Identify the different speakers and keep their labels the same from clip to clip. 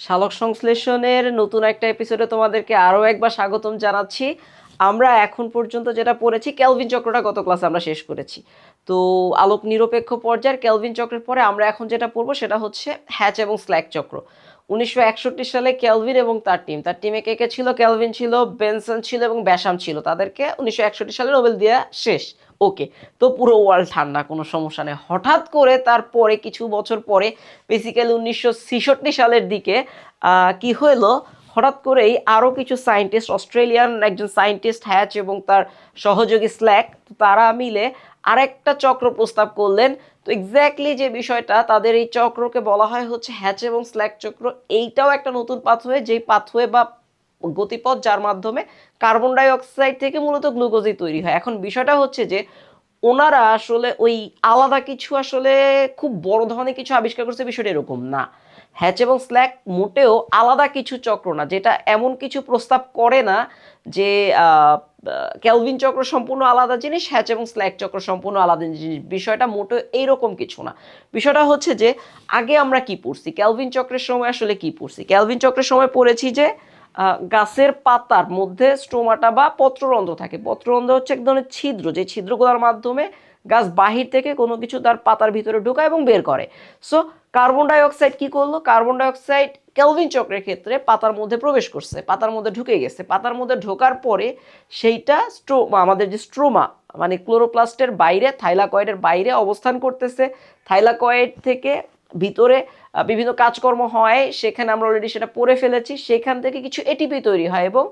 Speaker 1: শালক সংশ্লেষণের নতুন একটা এপিসোডে তোমাদেরকে আরও একবার স্বাগতম জানাচ্ছি। আমরা এখন পর্যন্ত যেটা পড়েছি, কেলভিন চক্রটা গত ক্লাসে আমরা শেষ করেছি। তো আলোক নিরপেক্ষ পর্যায়ের কেলভিন চক্রের পরে আমরা এখন যেটা পড়বো সেটা হচ্ছে হ্যাচ এবং স্ল্যাক চক্র। 1961 সালে কেলভিন এবং তার টিমে কে কে ছিল? কেলভিন ছিল, বেনসন ছিল এবং ব্যাসাম ছিল। তাদেরকে 1961 সালে নোবেল দেওয়া শেষ। ওকে, তো পুরো ওয়ার্ল্ড ঠান্ডা, কোনো সমস্যা নেই। হঠাৎ করে তারপরে কিছু বছর পরে, বেসিক্যালি 1966 সালের দিকে কি হলো, হঠাৎ করেই আরও কিছু সায়েন্টিস্ট, অস্ট্রেলিয়ান একজন সায়েন্টিস্ট হ্যাচ এবং তার সহযোগী স্ল্যাক, তারা মিলে আরেকটা চক্র প্রস্তাব করলেন। তো এক্স্যাক্টলি যে বিষয়টা, তাদের এই চক্রকে বলা হয় হচ্ছে হ্যাচ এবং স্ল্যাক চক্র। এইটাও একটা নতুন পাথওয়ে, যেই পাথওয়ে বা গতিপথ যার মাধ্যমে কার্বন ডাই অক্সাইড থেকে মূলত গ্লুকোজই তৈরি হয়। এখন বিষয়টা হচ্ছে যে ওনারা আসলে ওই আলাদা কিছু, আসলে খুব বড় ধরনের কিছু আবিষ্কার করছে, বিষয়টা এরকম না। হ্যাচ এবং স্ল্যাক মোটেও আলাদা কিছু চক্র না, যেটা এমন কিছু প্রস্তাব করে না যে ক্যালভিন চক্র সম্পূর্ণ আলাদা জিনিস, হ্যাচ এবং স্ল্যাক চক্র সম্পূর্ণ আলাদা জিনিস। বিষয়টা মোটেও এইরকম কিছু না। বিষয়টা হচ্ছে যে আগে আমরা কি পড়ছি, ক্যালভিন চক্রের সময় আসলে কি পড়ছি? ক্যালভিন চক্রের সময় পড়েছি যে গাছের পাতার মধ্যে স্টোমাটা বা পত্ররন্ধ্র থাকে। পত্ররন্ধ্র হচ্ছে এক ধরনের ছিদ্র, যে ছিদ্রগুলোর মাধ্যমে গাছ বাহির থেকে কোনো কিছু তার পাতার ভিতরে ঢোকায় এবং বের করে। সো কার্বন ডাই অক্সাইড কি করলো? কার্বন ডাই অক্সাইড কেলভিন চক্রের ক্ষেত্রে পাতার মধ্যে প্রবেশ করছে, পাতার মধ্যে ঢুকে গেছে। পাতার মধ্যে ঢোকার পরে সেইটা আমাদের যে স্ট্রোমা, মানে ক্লোরোপ্লাস্টের বাইরে, থাইলাকয়েডের বাইরে অবস্থান করতেছে। থাইলাকয়েড থেকে ভিতরে বিভিন্ন কাজকর্ম হয়, সেখানে আমরা অলরেডি সেটা পড়ে ফেলেছি। সেখান থেকে কিছু এটিপি তৈরি হয় এবং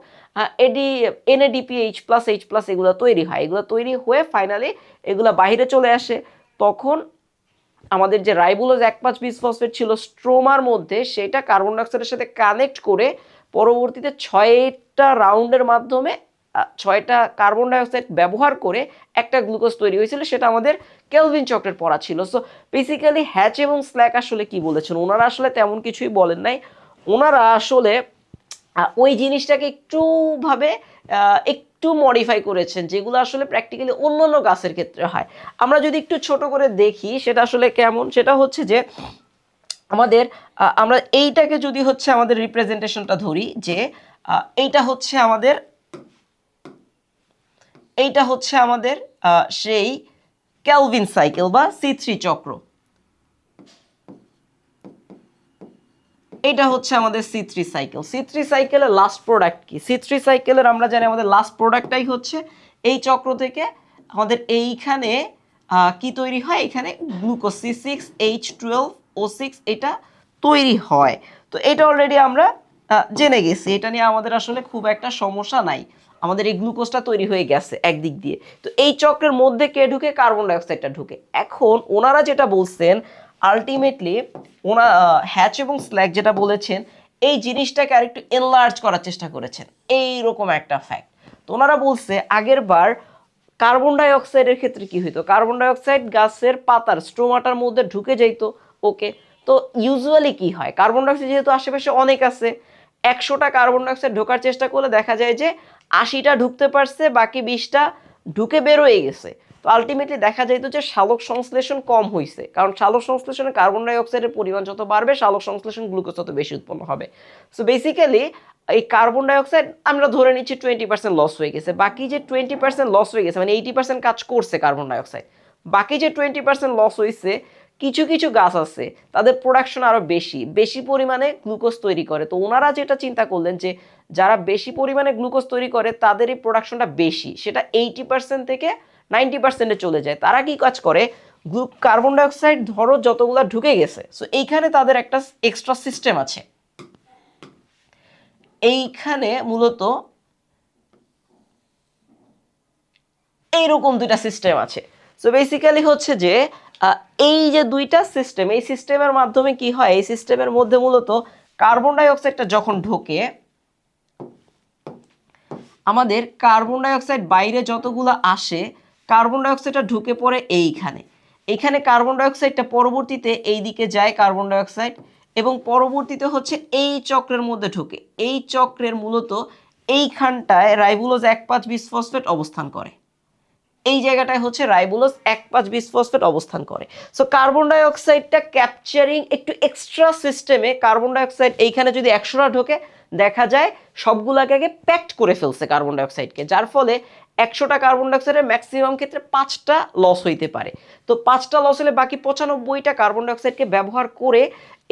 Speaker 1: NADPH+H+ এগুলো তৈরি হয়। এগুলো তৈরি হয়ে ফাইনালি এগুলো বাইরে চলে আসে। তখন আমাদের যে রাইবোলোজ 1,5-বিসফসফেট ছিল স্ট্রোমার মধ্যে, সেটা কার্বন ডাইঅক্সাইডের সাথে কানেক্ট করে পরবর্তীতে 6টা রাউন্ডের মাধ্যমে 6টা কার্বন ডাইঅক্সাইড ব্যবহার করে একটা গ্লুকোজ তৈরি হয়েছিল। সেটা আমাদের কেলভিন চক্রের পড়া ছিল। সো বেসিক্যালি হ্যাচ এবং স্ল্যাক আসলে কি বলেছেন? ওনারা আসলে তেমন কিছুই বলেন নাই। ওনারা আসলে ওই জিনিসটাকে একটু মডিফাই করেছেন, যেগুলো আসলে প্র্যাকটিক্যালি অন্য অন্য গাছের ক্ষেত্রে হয়। আমরা যদি একটু ছোট করে দেখি সেটা আসলে কেমন, সেটা হচ্ছে যে আমাদের আমরা এইটাকে যদি হচ্ছে আমাদের রিপ্রেজেন্টেশনটা ধরি, যে এইটা হচ্ছে আমাদের সেই ক্যালভিন সাইকেল বা C3 চক্র। এটা হচ্ছে আমাদের C3 সাইকেল। C3 সাইকেলের লাস্ট প্রোডাক্ট কি? C3 সাইকেলের আমরা জানি আমাদের লাস্ট প্রোডাক্টটাই হচ্ছে এই চক্র থেকে আমাদের এইখানে কি তৈরি হয়? এখানে গ্লুকোজ C6H12O6 এটা তৈরি হয়। তো এটা অলরেডি আমরা জেনে গেছি, এটা নিয়ে আমাদের আসলে খুব একটা সমস্যা নাই। আমাদের এই গ্লুকোজটা তৈরি হয়ে গেছে একদিক দিয়ে। তো এই চক্রের মধ্যে কে ঢুকে? কার্বন ডাইঅক্সাইডটা ঢুকে। এখন ওনারা যেটা বলছেন, আলটিমেটলি হ্যাচ এবং স্ল্যাক যেটা বলেছেন, এই জিনিসটাকে আরেকটু এনলার্জ করার চেষ্টা করেছেন, এইরকম একটা ফ্যাক্ট। তো ওনারা বলছে আগের বার কার্বন ডাই অক্সাইডের ক্ষেত্রে কি হইতো? কার্বন ডাই অক্সাইড গাছের পাতার স্ট্রোমাটার মধ্যে ঢুকে যাইতো। ওকে, তো ইউজুয়ালি কি হয়, কার্বন ডাই অক্সাইড যেহেতু আশেপাশে অনেক আছে, 100টা কার্বন ডাই অক্সাইড ঢোকার চেষ্টা করলে দেখা যায় যে 80টা ঢুকতে পারছে, বাকি 20টা ঢুকে বেরোয় গেছে। তো আলটিমেটলি দেখা যাইতো যে সালোক সংশ্লেষণ কম হয়েছে, কারণ সালোক সংশ্লেষণে কার্বন ডাই অক্সাইডের পরিমাণ যত বাড়বে, সালোক সংশ্লেষণ গ্লুকোজ তত বেশি উৎপন্ন হবে। সো বেসিক্যালি এই কার্বন ডাই অক্সাইড আমরা ধরে নিচ্ছি 20% লস হয়ে গেছে। বাকি যে 20% লস হয়ে গেছে, মানে 80% কাজ করছে কার্বন ডাই অক্সাইড, বাকি যে 20% লস হয়েছে, কিছু কিছু গাছ আছে তাদের প্রোডাকশন আরো বেশি বেশি পরিমাণে গ্লুকোজ তৈরি করে। তো ওনারা যেটা চিন্তা করলেন যে যারা বেশি পরিমাণে গ্লুকোজ তৈরি করে তাদেরই প্রোডাকশনটা বেশি, সেটা 80% থেকে 90%-এ চলে যায়। তারা কি কাজ করে? কার্বন ডাইঅক্সাইড ধরো যতগুলা ঢুকে গেছে, সো এইখানে তাদের একটা এক্সট্রা সিস্টেম আছে। এইখানে মূলত এইরকম দুইটা সিস্টেম আছে। সো বেসিক্যালি হচ্ছে যে এই যে দুইটা সিস্টেম, এই সিস্টেমের মাধ্যমে কি হয়, এই সিস্টেমের মধ্যে মূলত কার্বন ডাই অক্সাইডটা যখন ঢোকে, আমাদের কার্বন ডাই অক্সাইড বাইরে যতগুলো আসে, কার্বন ডাই অক্সাইডটা ঢুকে পড়ে এইখানে কার্বন ডাই অক্সাইডটা পরবর্তীতে এই দিকে যায় কার্বন ডাই অক্সাইড, এবং পরবর্তীতে হচ্ছে এই চক্রের মধ্যে ঢুকে। এই চক্রের মূলত এইখানটায় রাইবোলোজ 1,5-বিসফসফেট অবস্থান করে। এই জায়গাটায় হচ্ছে রাইবোলোজ 1,5-বিসফসফেট অবস্থান করে। সো কার্বন ডাই অক্সাইডটা ক্যাপচারিং একটু এক্সট্রা সিস্টেমে, কার্বন ডাই অক্সাইড এইখানে যদি 100টা ঢোকে দেখা যায় সবগুলাকে আগে প্যাকড করে ফেলছে কার্বন ডাই অক্সাইডকে, যার ফলে 100টা কার্বন ডাই অক্সাইডের ম্যাক্সিমাম ক্ষেত্রে 5টা লস হইতে পারে। তো 5টা লস হলে বাকি 95টা কার্বন ডাই অক্সাইডকে ব্যবহার করে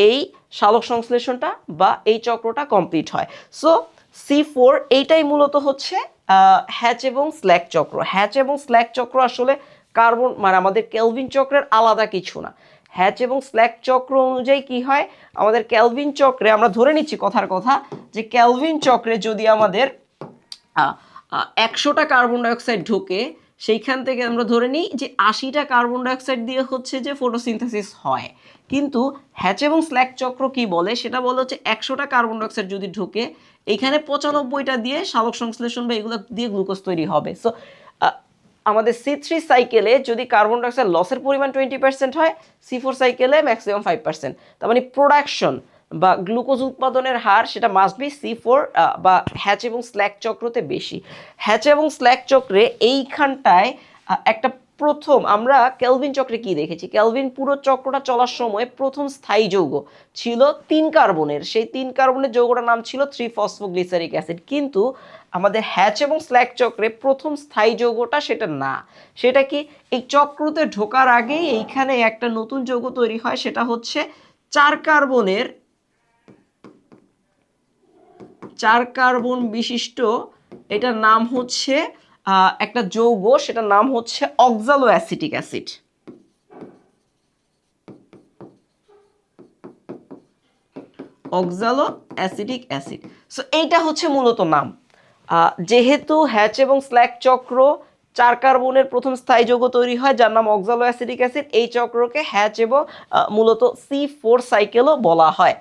Speaker 1: এই সালোক সংশ্লেষণটা বা এই চক্রটা কমপ্লিট হয়। সো C4 এইটাই মূলত হচ্ছে হ্যাচ এবং স্ল্যাক চক্র। হ্যাচ এবং স্ল্যাক চক্র আসলে কার্বন মানে আমাদের কেলভিন চক্রের আলাদা কিছু না। হ্যাচ এবং স্ল্যাক চক্র অনুযায়ী কি হয়, আমাদের কেলভিন চক্রে আমরা ধরে নিচ্ছি কথার কথা যে কেলভিন চক্রে যদি আমাদের 100টা কার্বন ডাইঅক্সাইড ঢোকে, সেইখান থেকে আমরা ধরে নিই যে 80টা কার্বন ডাইঅক্সাইড দিয়ে হচ্ছে যে ফটোসিনথেসিস হয়। কিন্তু হ্যাচ এবং স্ল্যাক চক্র কি বলে, সেটা বলে হচ্ছে 100টা কার্বন ডাইঅক্সাইড যদি ঢোকে এইখানে 95টা দিয়ে সালোক সংশ্লেষণ বা এগুলো দিয়ে গ্লুকোজ তৈরি হবে। সো আমাদের C3 সাইকেলে যদি কার্বন ডাইঅক্সাইড লসের পরিমাণ 20% হয়, C4 সাইকেলে ম্যাক্সিমাম 5%। তার মানে প্রোডাকশন বা গ্লুকোজ উৎপাদনের হার সেটা মাস্ট বি C4 বা হ্যাচ এবং স্ল্যাক চক্রতে বেশি। হ্যাচ এবং স্ল্যাক চক্রে এইখানটায় একটা প্রথম আমরা কেলভিন চক্রে কি দেখেছি, কেলভিন পুরো চক্রটা চলার সময় প্রথম স্থায়ী যৌগ ছিল 3 কার্বনের, সেই 3 কার্বনের যৌগটার নাম ছিল 3-ফসফোগ্লিসারিক অ্যাসিড। কিন্তু আমাদের হ্যাচ এবং স্ল্যাক চক্রে প্রথম স্থায়ী যৌগটা সেটা না, সেটা কি এই চক্রতে ঢোকার আগেই এইখানে একটা নতুন যৌগ তৈরি হয়, সেটা হচ্ছে 4 কার্বন বিশিষ্ট, এটার নাম হচ্ছে একটা যৌগ, সেটার নাম হচ্ছে অক্সালো acetic acid. অক্সালো acetic acid. So এইটা হচ্ছে মূলত নাম। যেহেতু হ্যাচ এবং স্ল্যাক চক্র 4 কার্বনের প্রথম স্থায়ী যৌগ তৈরি হয় যার নাম অক্সালো অ্যাসিটিক অ্যাসিড, এই চক্রকে হ্যাচ এবং মূলত C4 সাইকেলও বলা হয়।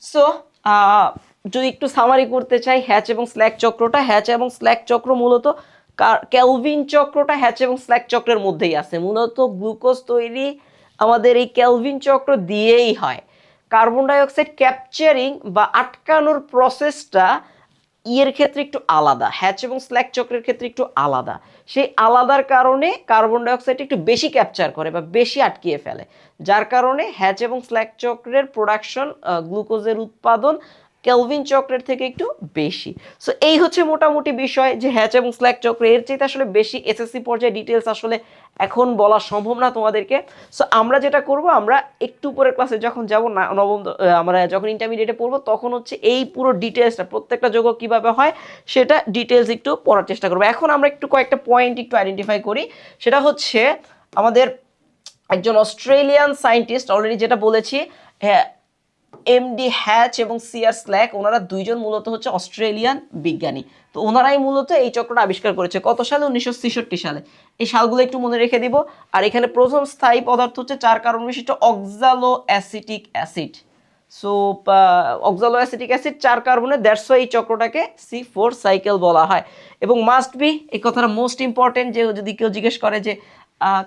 Speaker 1: সো যদি একটু সামারি করতে চাই হ্যাচ এবং স্ল্যাক চক্রটা, হ্যাচ এবং স্ল্যাক চক্র মূলত কেলভিন চক্রটা হ্যাচ এবং স্ল্যাক চক্রের মধ্যেই আছে। মূলত গ্লুকোজ তৈরি আমাদের এই কেলভিন চক্র দিয়েই হয়। কার্বন ডাই অক্সাইড ক্যাপচারিং বা আটকানোর প্রসেসটা ইয়ের ক্ষেত্রে একটু আলাদা, হ্যাচ এবং স্ল্যাক চক্রের ক্ষেত্রে একটু আলাদা। সেই আলাদার কারণে কার্বন ডাই অক্সাইড একটু বেশি ক্যাপচার করে বা বেশি আটকিয়ে ফেলে, যার কারণে হ্যাচ এবং স্ল্যাক চক্রের প্রোডাকশন গ্লুকোজের উৎপাদন কেলভিন চক্রের থেকে একটু বেশি। সো এই হচ্ছে মোটামুটি বিষয় যে হ্যাচ এবং স্ল্যাক চক্র, এর চাইতে আসলে বেশি এসএসসি পর্যায়ে ডিটেলস আসলে এখন বলা সম্ভব না তোমাদেরকে। সো আমরা যেটা করব, আমরা একটু পরের ক্লাসে যখন যাব না নবম, আমরা যখন ইন্টারমিডিয়েটে পড়বো তখন হচ্ছে এই পুরো ডিটেলসটা প্রত্যেকটা যৌগ কিভাবে হয় সেটা ডিটেলস একটু পড়ার চেষ্টা করবো। এখন আমরা একটু কয়েকটা পয়েন্ট একটু আইডেন্টিফাই করি। সেটা হচ্ছে আমাদের একজন অস্ট্রেলিয়ান সায়েন্টিস্ট অলরেডি যেটা বলেছি, এমডি হ্যাচ এবং সিআর স্ল্যাক, ওনারা দুইজন মূলত হচ্ছে অস্ট্রেলিয়ান বিজ্ঞানী। তো ওনারাই মূলত এই চক্রটা আবিষ্কার করেছে কত সালে, 1966 সালে। এই সালগুলো একটু মনে রেখে দিব। আর এখানে প্রথম স্থায়ী পদার্থ হচ্ছে 4 কার্বন বিশিষ্ট অক্সালো acetic acid. So অক্সালো acetic acid 4 কার্বনের, দ্যাটস ওয়াই এই চক্রটাকে C4 সাইকেল বলা হয়। এবং মাস্ট বি, এই কথাটা মোস্ট ইম্পর্টেন্ট, যে যদি কেউ জিজ্ঞেস করে যে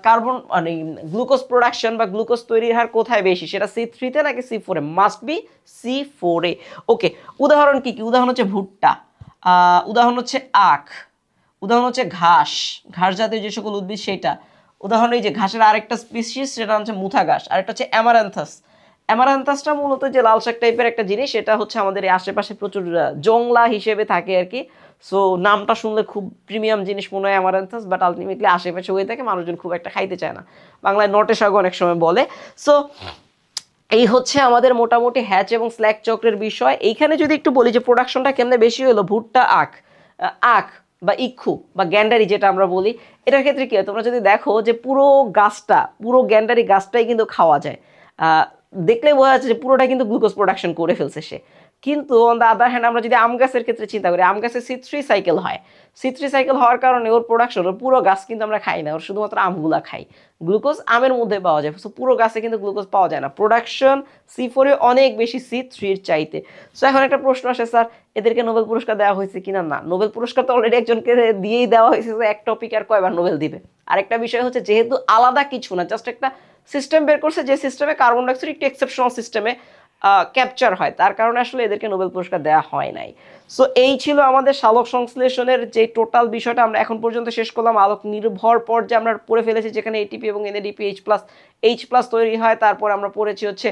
Speaker 1: কার্বন মানে গ্লুকোজ প্রোডাকশন বা গ্লুকোজ তৈরির হার কোথায় বেশি, সেটা C3-তে নাকি C4-এ, মাস্ট বি C4-এ। ওকে, উদাহরণ কি কি? উদাহরণ হচ্ছে ভুট্টা, উদাহরণ হচ্ছে আখ, উদাহরণ হচ্ছে ঘাস, ঘাস জাতীয় যে সকল উদ্ভিদ সেটা। উদাহরণ এই যে ঘাসের আরেকটা স্পিসিস, সেটা হচ্ছে মুথা ঘাস, আরেকটা হচ্ছে অ্যামারান্থাস। অ্যামারান্থাসটা মূলত যে লাল শাক টাইপের একটা জিনিস, সেটা হচ্ছে আমাদের এই আশেপাশে প্রচুর জংলা হিসেবে থাকে আর কি। সো নামটা শুনলে খুব প্রিমিয়াম জিনিস মনে হয় অ্যামারান্থাস, বাট আলটিমেটলি আশেপাশে হয়ে থাকে, মানুষজন খুব একটা খাইতে চায় না। বাংলায় নটে শাক অনেক সময় বলে। সো এই হচ্ছে আমাদের মোটামুটি হ্যাচ এবং স্ল্যাক চক্রের বিষয়। এইখানে যদি একটু বলি যে প্রোডাকশনটা কেমনে বেশি হলো, ভুট্টা, আখ, আখ বা ইক্ষু বা গ্যান্ডারি যেটা আমরা বলি, এটার ক্ষেত্রে কি হয়, তোমরা যদি দেখো যে পুরো গাছটা, পুরো গ্যান্ডারি গাছটাই কিন্তু খাওয়া যায়। দেখলে বোঝা যাচ্ছে যে পুরোটা কিন্তু গ্লুকোজ প্রোডাকশন করে ফেলছে সে। কিন্তু অন দ্য আদার হ্যান্ড আমরা যদি আম গাছের ক্ষেত্রে চিন্তা করি, আম গাছে C3 সাইকেল হয়। C3 সাইকেল হওয়ার কারণে ওর প্রোডাকশন, ওর পুরো গাছ কিন্তু আমরা খাই না, ওর শুধুমাত্র আমগুলা খাই। গ্লুকোজ আমের মধ্যে পাওয়া যায়, সো পুরো গাছে কিন্তু গ্লুকোজ পাওয়া যায় না। প্রোডাকশন C4-এ অনেক বেশি C3-এর চাইতে। সো এখন একটা প্রশ্ন আসে, স্যার এদেরকে নোবেল পুরস্কার দেওয়া হয়েছে কিনা? না, নোবেল পুরস্কার তো অলরেডি একজনকে দিয়েই দেওয়া হয়েছে, যে এক টপিক আর কয়বার নোবেল দিবে। আরেকটা বিষয় হচ্ছে, যেহেতু আলাদা কিছু না, জাস্ট একটা সিস্টেম বের করছে, যে সিস্টেমে কার্বন ডাইঅক্সাইড একটু এক্সেপশনাল সিস্টেমে ক্যাপচার হয়, তার কারণে আসলে এদেরকে নোবেল পুরস্কার দেওয়া হয় নাই। সো এই ছিল আমাদের সালোক সংশ্লেষণের যে টোটাল বিষয়টা আমরা এখন পর্যন্ত শেষ করলাম। আলোক নির্ভর পর্যায়ে আমরা পড়ে ফেলেছি, যেখানে এটিপি এবং এনএডিপি এইচ প্লাস তৈরি হয়। তারপর আমরা পড়েছি হচ্ছে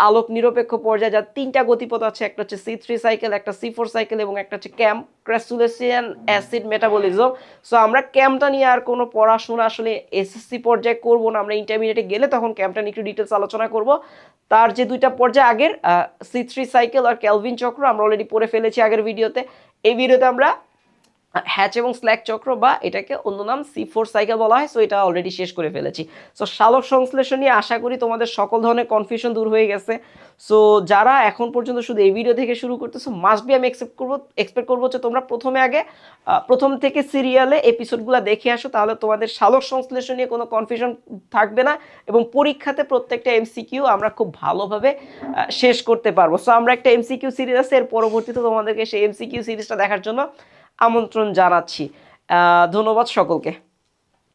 Speaker 1: আলোক নিরপেক্ষ পর্যায়ে যার 3টা গতিপথ আছে, একটা হচ্ছে C3 সাইকেল, একটা C4 সাইকেল এবং একটা হচ্ছে ক্যাম ক্র্যাসুলেসিয়ান অ্যাসিড মেটাবলিজম। সো আমরা ক্যামটা নিয়ে আর কোনো পড়াশোনা আসলে এসএসসি পর্যায়ে করব না, আমরা ইন্টারমিডিয়েটে গেলে তখন ক্যামটা নিয়ে একটু ডিটেলস আলোচনা করব। তার যে 2টা পর্যায়ে আগের C3 সাইকেল আর ক্যালভিন চক্র আমরা অলরেডি পড়ে ফেলেছি আগের ভিডিওতে। এই ভিডিওতে আমরা হ্যাচ এবং স্ল্যাক চক্র বা এটাকে অন্য নাম C4 সাইকেল বলা হয়, সো এটা অলরেডি শেষ করে ফেলেছি। সো সালোক সংশ্লেষণ নিয়ে আশা করি তোমাদের সকল ধরনের কনফিউশন দূর হয়ে গেছে। সো যারা এখন পর্যন্ত শুধু এই ভিডিও থেকে শুরু করতেছো, মাস্ট বি আমি এক্সপেক্ট করবো যে তোমরা প্রথমে আগে প্রথম থেকে সিরিয়ালে এপিসোডগুলো দেখে আসো, তাহলে তোমাদের সালোক সংশ্লেষণ নিয়ে কোনো কনফিউশন থাকবে না এবং পরীক্ষাতে প্রত্যেকটা এমসিকিউ আমরা খুব ভালোভাবে শেষ করতে পারবো। সো আমরা একটা এমসিকিউ সিরিজ আছে, এর পরবর্তীতে তোমাদেরকে সেই এমসিকিউ সিরিজটা দেখার জন্য আমন্ত্রণ জানাচ্ছি। ধন্যবাদ সকলকে।